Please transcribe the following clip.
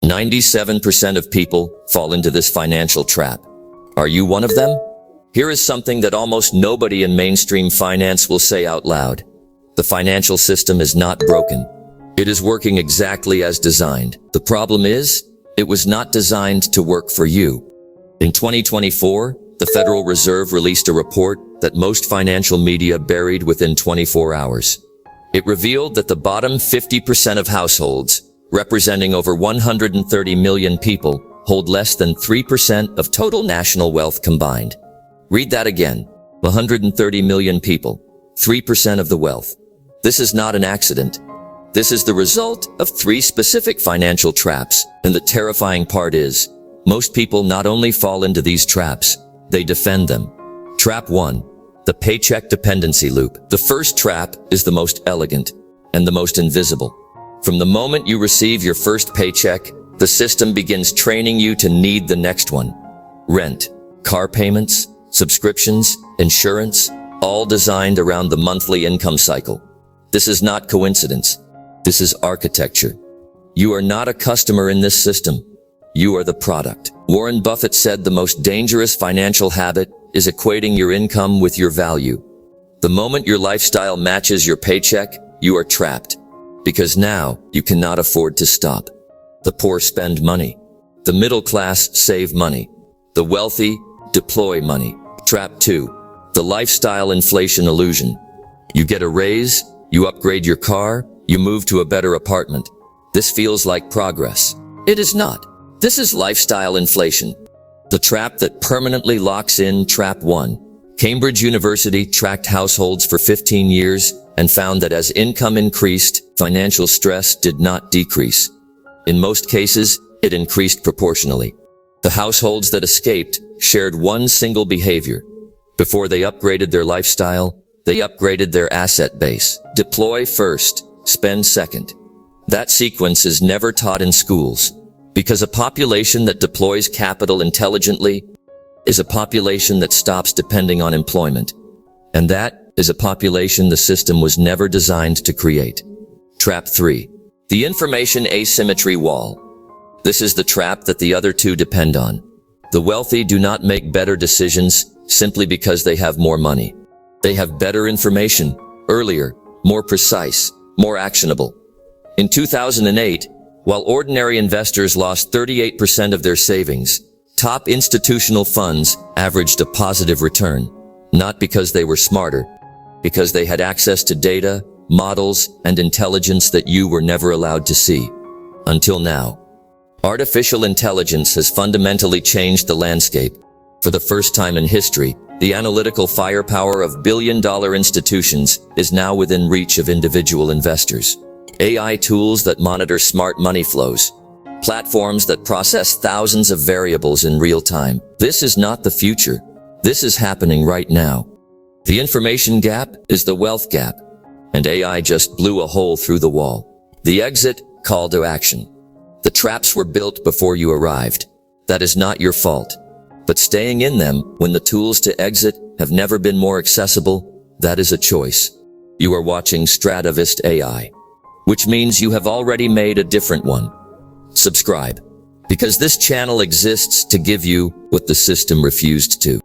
97% of people fall into this financial trap. Are you one of them? Here is something that almost nobody in mainstream finance will say out loud. The financial system is not broken. It is working exactly as designed. The problem is, it was not designed to work for you. In 2024, the Federal Reserve released a report that most financial media buried within 24 hours. It revealed that the bottom 50% of households, representing over 130 million people, hold less than 3% of total national wealth combined. Read that again. 130 million people, 3% of the wealth. This is not an accident. This is the result of 3 specific financial traps, and the terrifying part is, most people not only fall into these traps, they defend them. Trap 1. The Paycheck Dependency Loop. The first trap is the most elegant and the most invisible. From the moment you receive your first paycheck, the system begins training you to need the next one. Rent, car payments, subscriptions, insurance, all designed around the monthly income cycle. This is not coincidence. This is architecture. You are not a customer in this system. You are the product. Warren Buffett said the most dangerous financial habit is equating your income with your value. The moment your lifestyle matches your paycheck, you are trapped. Because now, you cannot afford to stop. The poor spend money. The middle class save money. The wealthy deploy money. Trap 2. The lifestyle inflation illusion. You get a raise, you upgrade your car, you move to a better apartment. This feels like progress. It is not. This is lifestyle inflation. The trap that permanently locks in. Trap 1. Cambridge University tracked households for 15 years and found that as income increased, financial stress did not decrease. In most cases, it increased proportionally. The households that escaped shared one single behavior. Before they upgraded their lifestyle, they upgraded their asset base. Deploy first, spend second. That sequence is never taught in schools, because a population that deploys capital intelligently is a population that stops depending on employment. And that is a population the system was never designed to create. Trap 3. The Information Asymmetry Wall. This is the trap that the other two depend on. The wealthy do not make better decisions simply because they have more money. They have better information, earlier, more precise, more actionable. In 2008, while ordinary investors lost 38% of their savings, top institutional funds averaged a positive return, not because they were smarter, because they had access to data, models, and intelligence that you were never allowed to see. Until now. Artificial intelligence has fundamentally changed the landscape. For the first time in history, the analytical firepower of billion-dollar institutions is now within reach of individual investors. AI tools that monitor smart money flows. Platforms that process thousands of variables in real time. This is not the future. This is happening right now. The information gap is the wealth gap, and AI just blew a hole through the wall. The exit, call to action. The traps were built before you arrived. That is not your fault. But staying in them when the tools to exit have never been more accessible, that is a choice. You are watching Stratovest AI, which means you have already made a different one. Subscribe, because this channel exists to give you what the system refused to.